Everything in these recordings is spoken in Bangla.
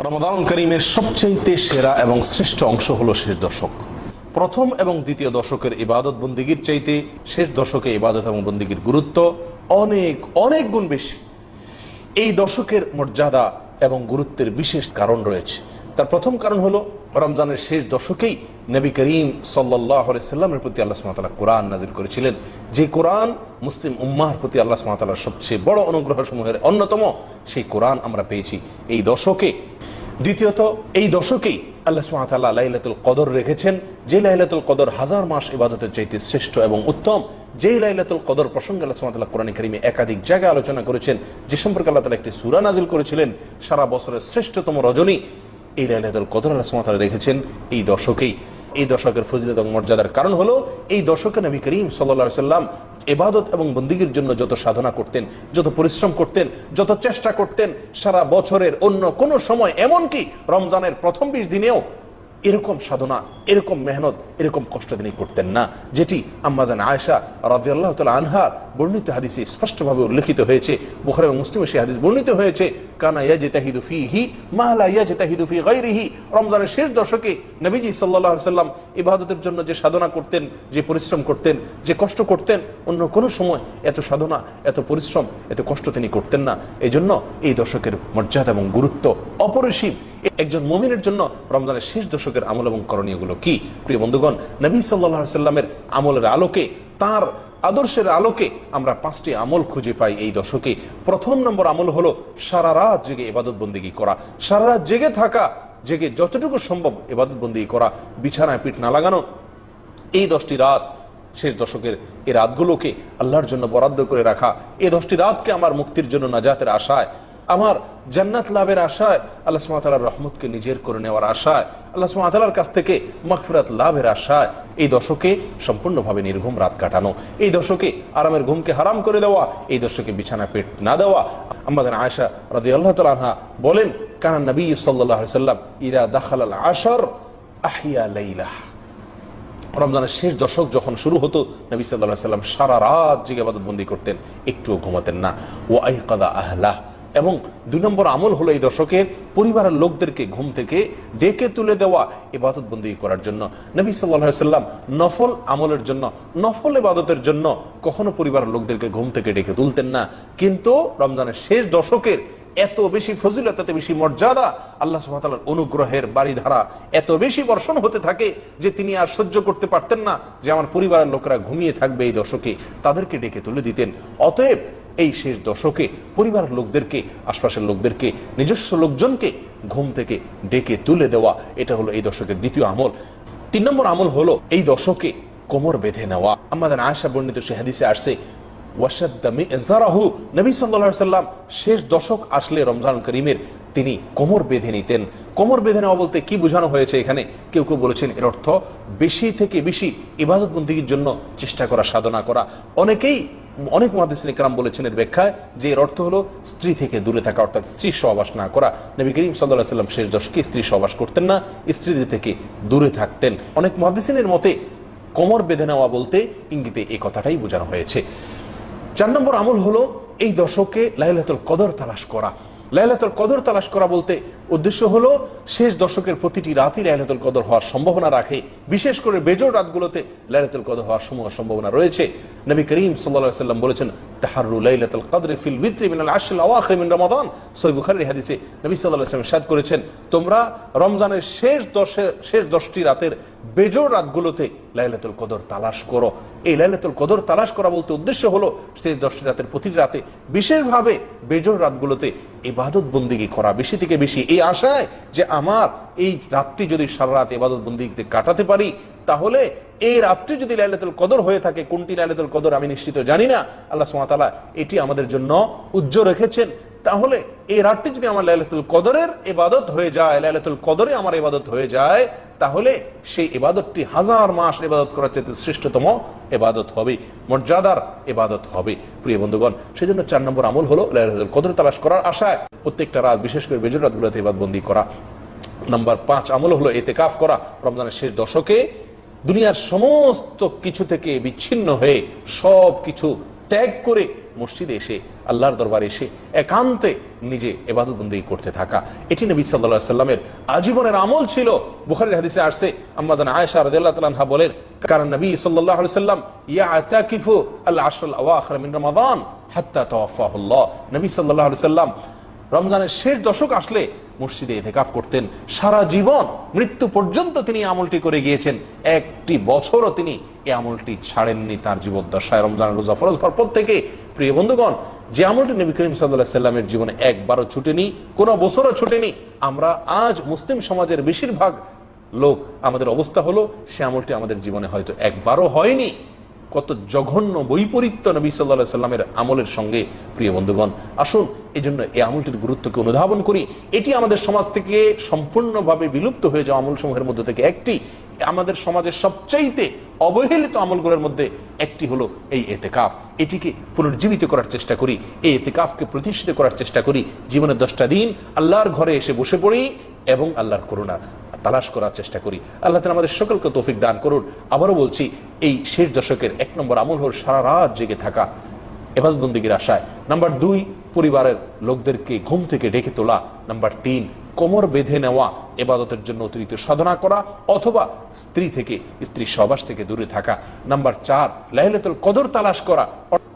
রমাদান করিমের সবচেয়ে সেরা এবং শ্রেষ্ঠ অংশ হলো শেষ দশক। প্রথম এবং দ্বিতীয় দশকের ইবাদত বন্দিগির চাইতে শেষ দশকে ইবাদত এবং বন্দিগির গুরুত্ব অনেক অনেক গুণ বেশি। এই দশকের মর্যাদা এবং গুরুত্বের বিশেষ কারণ রয়েছে। তার প্রথম কারণ হলো রমজানের শেষ দশকেই নবী করিম সাল্লাল্লাহু আলাইহি সাল্লামের প্রতি আল্লাহ সুবহানাহু ওয়া তাআলা কোরআন নাযিল করেছিলেন, যে কোরআন মুসলিম উম্মাহর প্রতি আল্লাহ সুবহানাহু ওয়া তাআলার সবচেয়ে বড় অনুগ্রহ সমূহের অন্যতম। সেই কোরআন আমরা পেয়েছি এই দশকে। দ্বিতীয়ত, এই দশকেই আল্লাহ সুবহানাহু ওয়া তাআলা লাইলাতুল কদর রেখেছেন, যে লাইলাতুল কদর হাজার মাস ইবাদতের চাইতে শ্রেষ্ঠ এবং উত্তম। যেই লাইলাতুল কদর প্রসঙ্গে আল্লাহ সুবহানাহু ওয়া তাআলা কোরআনে কারীমে একাধিক জায়গায় আলোচনা করেছেন, যে সম্পর্কে আল্লাহ তাআলা একটি সূরা নাযিল করেছিলেন। সারা বছরের শ্রেষ্ঠতম রজনী এই লাইলাতুল কদর আল্লাহ সুবহানাহু ওয়া তাআলা রেখেছেন এই দশকেই। এই দশকের ফজিলত এবং মর্যাদার কারণ হলো এই দশকে নবী করিম সাল্লাল্লাহু আলাইহি সাল্লাম ইবাদত এবং বন্দেগীর জন্য যত সাধনা করতেন, যত পরিশ্রম করতেন, যত চেষ্টা করতেন, সারা বছরের অন্য কোনো সময়, এমনকি রমজানের প্রথম 20 দিনেও এরকম সাধনা, এরকম মেহনত, এরকম কষ্ট তিনি করতেন না, যেটি আম্মা জান আয়েশা রাদিয়াল্লাহু তাআলা আনহা বর্ণিত হাদিসে স্পষ্টভাবে উল্লেখিত হয়েছে। বুখারী এবং মুসলিমে সেই হাদিস বর্ণিত হয়েছে, কানা ইয়াজতাহিদু ফীহি মা লা ইয়াজতাহিদু ফী গায়রিহি। রমজানের শেষ দশকে নবীজি সাল্লাল্লাহু আলাইহি সাল্লাম ইবাদতের জন্য যে সাধনা করতেন, যে পরিশ্রম করতেন, যে কষ্ট করতেন, অন্য কোনো সময় এত সাধনা, এত পরিশ্রম, এত কষ্ট তিনি করতেন না। এই জন্য এই দশকের মর্যাদা এবং গুরুত্ব অপরিসীম। একজন মুমিনের জন্য রমজানের শেষ দশকের আমল এবং করণীয়গুলো কি? প্রিয় বন্ধুগণ, নবী সাল্লাল্লাহু আলাইহি সাল্লামের আমলের আলোকে, তার আদর্শের আলোকে আমরা 5টি আমল খুঁজে পাই এই দশকে। প্রথম নম্বর আমল হলো সারা রাত জেগে ইবাদত বন্দেগী করা। সারা রাত জেগে থাকা, জেগে যতটুকু সম্ভব ইবাদত বন্দেগী করা, বিছানায় পিঠ না লাগানো। এই 10টি রাত, শেষ দশকের এই রাতগুলোকে আল্লাহর জন্য বরাদ্দ করে রাখা। এই 10টি রাতকে আমার মুক্তির জন্য, নাজাতের আশায়, আমার জান্নাত লাভের আশায়, আল্লাহ সুবহানাহু ওয়া তাআলার রহমতকে নিজের করে নেওয়ার আশায়, আল্লাহ সুবহানাহু ওয়া তাআলার কাছ থেকে মাগফিরাত লাভের আশায় এই দশকে সম্পূর্ণভাবে নির্ঘুম রাত কাটানো। এই দশকে আরামের ঘুমকে হারাম করে দেওয়া। এই দশকে বিছানা পেট না দেওয়া। আম্মা জান আয়েশা রাদিয়াল্লাহু তাআলা আনহা বলেন, কানা নবী সাল্লাল্লাহু আলাইহি সাল্লাম ইযা দাখালাল আশর আহইয়া লাইলাহ। রমজানের শেষ দশক যখন শুরু হতো, নবী সাল্লাল্লাহু আলাইহি সাল্লাম সারা রাত জেগে ইবাদত বন্দি করতেন, একটুও ঘুমাতেন না। ওয়া আইকাযা আহলাহ। এবং 2 নম্বর আমল হলো এই দশকের পরিবারের লোকদেরকে ঘুম থেকে ডেকে তুলে দেওয়া ইবাদত বন্দেগী করার জন্য। নবী সাল্লাল্লাহু আলাইহি সাল্লাম নফল আমলের জন্য, নফল ইবাদতের জন্য কখনো পরিবারের লোকদেরকে ঘুম থেকে ডেকে তুলতেন না। কিন্তু রমজানের শেষ দশকের এত বেশি ফজিলত, এত বেশি মর্যাদা, আল্লাহ সুবহানাহু ওয়া তাআলার অনুগ্রহের বাড়িধারা এত বেশি বর্ষণ হতে থাকে যে তিনি আর সহ্য করতে পারতেন না যে আমার পরিবারের লোকেরা ঘুমিয়ে থাকবে এই দশকে, তাদেরকে ডেকে তুলে দিতেন। অতএব এই শেষ দশকে পরিবারের লোকদেরকে, আশপাশের লোকদেরকে, নিজস্ব লোকজনকে ঘুম থেকে ডেকে তুলে দেওয়া, এটা হলো এই দশকের দ্বিতীয় আমল। 3 নম্বর আমল হলো এই দশকে কোমর বেঁধে নেওয়া। আমাদের আয়েশা বর্ণিত সে হাদিসে আসছে, ওয়াশাদ্দা মিযরাহু। নবী সাল্লাল্লাহু আলাইহি সাল্লাম শেষ দশক আসলে রমজান করিমের তিনি কোমর বেঁধে নিতেন। কোমর বেঁধে নেওয়া বলতে কি বোঝানো হয়েছে এখানে? কেউ কেউ বলেছেন এর অর্থ বেশি থেকে বেশি ইবাদত বন্দেগীর জন্য চেষ্টা করা, সাধনা করা। অনেক মুহাদ্দিসিন ইকরাম বলেছেন এর ব্যাখ্যায় যে এর অর্থ হলো স্ত্রী থেকে দূরে থাকা, অর্থাৎ স্ত্রী সহবাস না করা। নবী করিম সাল্লাল্লাহু আলাইহি সাল্লাম শেষ দশকে স্ত্রী সহবাস করতেন না, স্ত্রীদের থেকে দূরে থাকতেন। অনেক মুহাদ্দিসিনের মতে কোমর বেঁধে নেওয়া বলতে ইঙ্গিতে এই কথাটাই বোঝানো হয়েছে। 4 নম্বর আমল হলো এই দশকে লাইলাতুল কদর তালাশ করা। লাইলাতুল কদর তালাশ করা বলতে উদ্দেশ্য হলো শেষ দশকের প্রতিটি রাতই লাইলাতুল কদর হওয়ার সম্ভাবনা রাখে। বিশেষ করে বেজোড় রাতগুলোতে লাইলাতুল কদর হওয়ার সম্ভাবনা রয়েছে। নবী করিম সাল্লাল্লাহু আলাইহি সাল্লাম বলেছেন, তাহাররু লাইলাতুল কদর ফিল উইত্রি মিনাল আশরিল আওয়াখির মিন রমাদান। সহিহ বুখারীর হাদিসে নবী সাল্লাল্লাহু আলাইহি সাল্লাম ইরশাদ করেছেন, তোমরা রমজানের শেষ 10টি রাতের বেজোড় রাতগুলোতে লাইলাতুল কদর তালাশ করো। এই লাইলাতুল কদর তালাশ করা বলতে উদ্দেশ্য হলো শেষ 10টি রাতের প্রতিটি রাতে, বিশেষভাবে বেজোড় রাতগুলোতে ইবাদত বন্দেগী করা বেশি থেকে বেশি, এই আশায় যে আমার এই রাতটি যদি সারা রাত ইবাদত বন্দেগীতে কাটাতে পারি, তাহলে এই রাতটি যদি লাইলাতুল কদর হয়ে থাকে, কোনটি লাইলাতুল কদর আমি নিশ্চিত জানি না, আল্লাহ সুবহানাহু ওয়া তাআলা এটি আমাদের জন্য উজ্জ্বল রেখেছেন। তাহলে এই রাতটি যদি আমার লাইলাতুল কদরের ইবাদত হয়ে যায়, লাইলাতুল কদরে আমার ইবাদত হয়ে যায়, তাহলে সেই ইবাদতটি হাজার মাস ইবাদত করার চেয়ে শ্রেষ্ঠতম ইবাদত হবে, মর্যাদার ইবাদত হবে। প্রিয় বন্ধুগণ, সেজন্য 4 নম্বর আমল হলো লাইলাতুল কদর তালাশ করার আশায় প্রত্যেকটা রাত, বিশেষ করে বেজোড় রাতগুলোতে ইবাদত বন্দি করা। নাম্বার 5 আমল হলো ইতিকাফ করা। রমজানের শেষ দশকে দুনিয়ার সমস্ত কিছু থেকে বিচ্ছিন্ন হয়ে, সব কিছু ত্যাগ করে মসজিদে এসে আল্লাহর দরবারে এসে একান্তে নিজে ইবাদত বন্দেগী করতে থাকা, এটি নবী সাল্লাল্লাহু আলাইহি সাল্লামের আজীবনের আমল ছিল। বুখারীর হাদিসে আসছে, আম্মা জান আয়েশা রাদিয়াল্লাহু তাআলা আনহা বলেন, কারণ নবী সাল্লাল্লাহু আলাইহি সাল্লাম ইয়াতাকিফু আল আশর আল আওয়াখির মিন রমাদান হাত্তা তাওয়াফাহুল্লাহ। নবী সাল্লাল্লাহু আলাইহি সাল্লাম রমজানের শেষ দশক আসলে মসজিদে ইতিকাফ করতেন। সারা জীবন মৃত্যু পর্যন্ত তিনি আমলটি করে গিয়েছেন, একটি বছরও তিনি এই আমলটি ছাড়েননি তার জীবদ্দশায়। রমজানের রোজা ফরজ হওয়ার পর থেকে প্রিয় বন্ধুগণ, যে আমলটি নবী করিম সাল্লাল্লাহু আলাইহি সাল্লামের জীবনে একবারও ছুটেনি, কোনো বছরও ছুটেনি, আমরা আজ মুসলিম সমাজের বেশিরভাগ লোক আমাদের অবস্থা হলো সে আমলটি আমাদের জীবনে হয়তো একবারও হয়নি। কত জঘন্য বৈপরীত্য নবী সাল্লাল্লাহু আলাইহি সাল্লামের আমলের সঙ্গে। প্রিয় বন্ধুগণ, আসুন এই জন্য এই আমলটির গুরুত্বকে অনুধাবন করি। এটি আমাদের সমাজ থেকে সম্পূর্ণভাবে বিলুপ্ত হয়ে যাওয়া আমলসমূহের মধ্যে থেকে একটি। আমাদের সমাজের সবচাইতে অবহেলিত আমলগুলোর মধ্যে একটি হলো এই ইতিকাফ। এটিকে পুনর্জীবিত করার চেষ্টা করি, এই ইতিকাফকে প্রতিষ্ঠিত করার চেষ্টা করি। জীবনের 10টা দিন আল্লাহর ঘরে এসে বসে পড়ি এবং আল্লাহর করুণা তালাশ করার চেষ্টা করি। আল্লাহ তাআলা আমাদের সকলকে তৌফিক দান করুন। আবারও বলছি, এই শেষ দশকের 1 নম্বর আমল হল সারা রাত জেগে থাকা ইবাদত বন্দেগীর আশায়। নাম্বার 2, পরিবারের লোকদেরকে ঘুম থেকে ডেকে তোলা। নাম্বার 3, কোমর বেঁধে নেওয়া, ইবাদতের জন্য অতিরিক্ত সাধনা করা অথবা স্ত্রী সহবাস থেকে দূরে থাকা। নাম্বার 4, লাইলাতুল কদর তালাশ করা,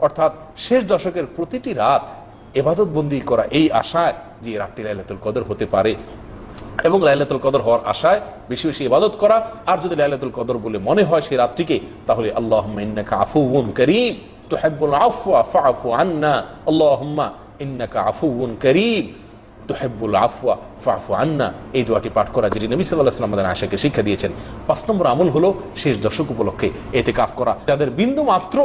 অর্থাৎ শেষ দশকের প্রতিটি রাত ইবাদত বন্দেগী করা এই আশায় যে রাতটি লাইলাতুল কদর হতে পারে এবং লাইলাতুল কদর হওয়ার আশায় বেশি বেশি ইবাদত করা। আর যদি লাইলাতুল কদর বলে মনে হয় সেই রাতটিকে, তাহলে আল্লাহুম্মা ইন্নাকা আফুউন কারীম তুহিব্বুল আফওয়া ফাআফু আন্না, আল্লাহুম্মা ইন্নাকা আফুউন কারীম তুহিব্বুল আফওয়া ফাআফু আন্না, এই দোয়াটি পাঠ করা, যেটি নবী সাল্লাল্লাহু আলাইহি ওয়াসাল্লাম আমাদের আশাকে শিক্ষা দিয়েছেন। 5 নম্বর আমল হলো শেষ দশক উপলক্ষে ইতিকাফ করা। যাদের বিন্দু মাত্র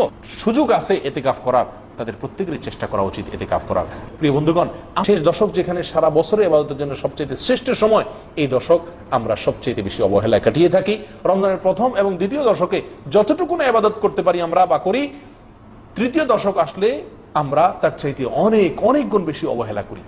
সুযোগ আছে ইতিকাফ করার, তাদের প্রত্যেকেরই চেষ্টা করা উচিত ইতিকাফ করার। প্রিয় বন্ধুগণ, শেষ দশক যেখানে সারা বছরে ইবাদতের জন্য সবচেয়ে শ্রেষ্ঠ সময়, এই দশক আমরা সবচেয়ে বেশি অবহেলায় কাটিয়ে থাকি। রমজানের প্রথম এবং দ্বিতীয় দশকে যতটুকু না ইবাদত করতে পারি আমরা বা করি, তৃতীয় দশক আসলে আমরা তার চাইতে অনেক অনেক গুণ বেশি অবহেলা করি।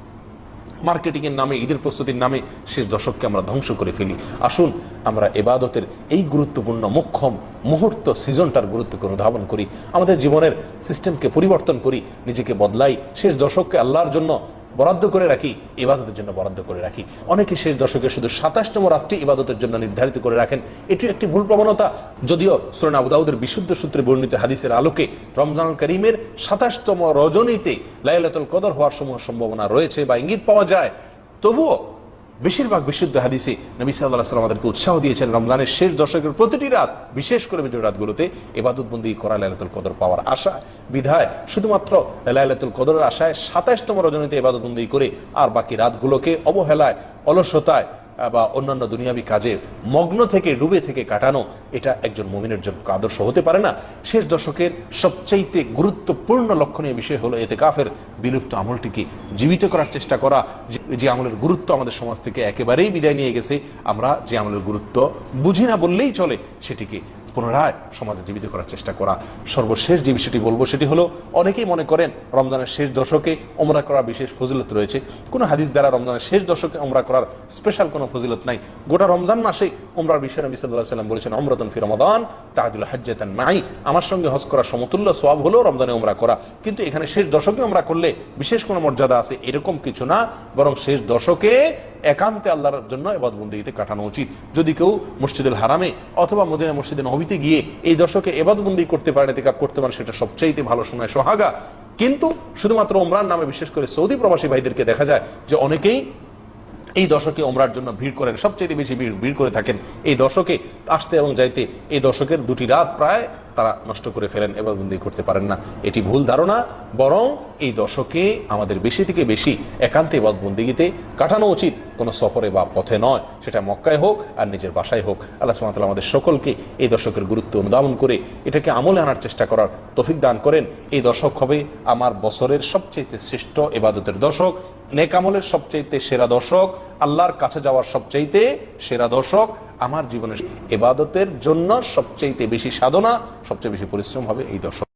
মার্কেটিং এর নামে, ঈদের প্রস্তুতির নামে শেষ দশককে আমরা ধ্বংস করে ফেলি। আসুন আমরা ইবাদতের এই গুরুত্বপূর্ণ মোক্ষম মুহূর্ত সিজনটার গুরুত্বকে অনুধাবন করি, আমাদের জীবনের সিস্টেমকে পরিবর্তন করি, নিজেকে বদলাই, শেষ দশককে আল্লাহর জন্য বরাদ্দ করে রাখি, ইবাদতের জন্য বরাদ্দ করে রাখি। অনেকে শেষ দশকে শুধু 27তম রাতটি ইবাদতের জন্য নির্ধারিত করে রাখেন, এটি একটি ভুল প্রবণতা। যদিও সুনান আবু দাউদের বিশুদ্ধ সূত্রে বর্ণিত হাদিসের আলোকে রমজানুল কারীমের 27তম রজনীতে লাইলাতুল কদর হওয়ার সম্ভাবনা রয়েছে বা ইঙ্গিত পাওয়া যায়, তবুও বেশিরভাগ বিশুদ্ধ হাদিসে নবী সাল্লাল্লাহু আলাইহি ওয়াসাল্লাম আমাদেরকে উৎসাহ দিয়েছেন রমজানের শেষ দশকের প্রতিটি রাত, বিশেষ করে বিজয় রাতগুলোতে ইবাদত বন্দেগী করা, লাইলাতুল কদর পাওয়ার আশা। বিধায় শুধুমাত্র লাইলাতুল কদরের আশায় 27তম রজনীতে ইবাদত বন্দেগী করে আর বাকি রাতগুলোকে অবহেলায়, অলসতায় বা অন্যান্য দুনিয়াবী কাজে মগ্ন থেকে, ডুবে থেকে কাটানো, এটা একজন মুমিনের জন্য আদর্শ হতে পারে না। শেষ দশকের সবচাইতে গুরুত্বপূর্ণ লক্ষণীয় বিষয় হলো ইতিকাফের বিলুপ্ত আমলটিকে জীবিত করার চেষ্টা করা। যে আমলের গুরুত্ব আমাদের সমাজ থেকে একেবারেই বিদায় নিয়ে গেছে, আমরা যে আমলের গুরুত্ব বুঝি না বললেই চলে, সেটিকে পুনরায় সমাজে জীবিত করার চেষ্টা করা। সর্বশেষ যে বিষয়টি বলবো সেটি হলো, অনেকেই মনে করেন রমজানের শেষ দশকে ওমরা করার বিশেষ ফজিলত রয়েছে। কোনো হাদিস দ্বারা রমজানের শেষ দশকে ওমরা করার স্পেশাল কোনো ফজিলত নাই। গোটা রমজান মাসে ওমরার বিষয়ে নবী সাল্লাল্লাহু আলাইহি ওয়াসাল্লাম বলেছেন, উমরাতুন ফি রমাদান তা'দিলু হাজ্জাতান মাই, আমার সঙ্গে হজ করার সমতুল্য সওয়াব হলো রমজানে ওমরা করা। কিন্তু এখানে শেষ দশকে ওমরা করলে বিশেষ কোনো মর্যাদা আছে এরকম কিছু না, বরং শেষ দশকে একান্তে আল্লাহর জন্য ইবাদত বন্দেগীতে কাটানো উচিত। যদি কেউ মসজিদুল হারামে অথবা মদিনা মসজিদে নববীতে গিয়ে এই দশকে ইবাদত বন্দেগী করতে পারে, ইতিকাফ করতে পারে, সেটা সবচাইতে ভালো সময়, সোহাগা। কিন্তু শুধুমাত্র ওমরার নামে বিশেষ করে সৌদি প্রবাসী ভাইদেরকে দেখা যায় যে অনেকেই এই দশকে ওমরার জন্য ভিড় করেন, সবচেয়ে বেশি ভিড় করে থাকেন এই দশকে আসতে এবং যাইতে। এই দশকের 2টি রাত প্রায় তারা নষ্ট করে ফেলেন, ইবাদত বন্দেগী করতে পারেন না। এটি ভুল ধারণা, বরং এই দশকে আমাদের বেশি থেকে বেশি একান্তে ইবাদত বন্দেগীতে কাটানো উচিত, কোনো সফরে বা পথে নয়, সেটা মক্কায় হোক আর নিজের বাসায় হোক। আল্লাহ সুবহানাহু ওয়া তাআলা আমাদের সকলকে এই দশকের গুরুত্ব অনুধাবন করে এটাকে আমলে আনার চেষ্টা করার তৌফিক দান করেন। এই দশক হবে আমার বছরের সবচেয়ে শ্রেষ্ঠ ইবাদতের দশক, নেক আমলের সবচাইতে সেরা দশক, আল্লাহর কাছে যাওয়ার সবচাইতে সেরা দশক। আমার জীবনের ইবাদতের জন্য সবচাইতে বেশি সাধনা, সবচেয়ে বেশি পরিশ্রম হবে এই দশক।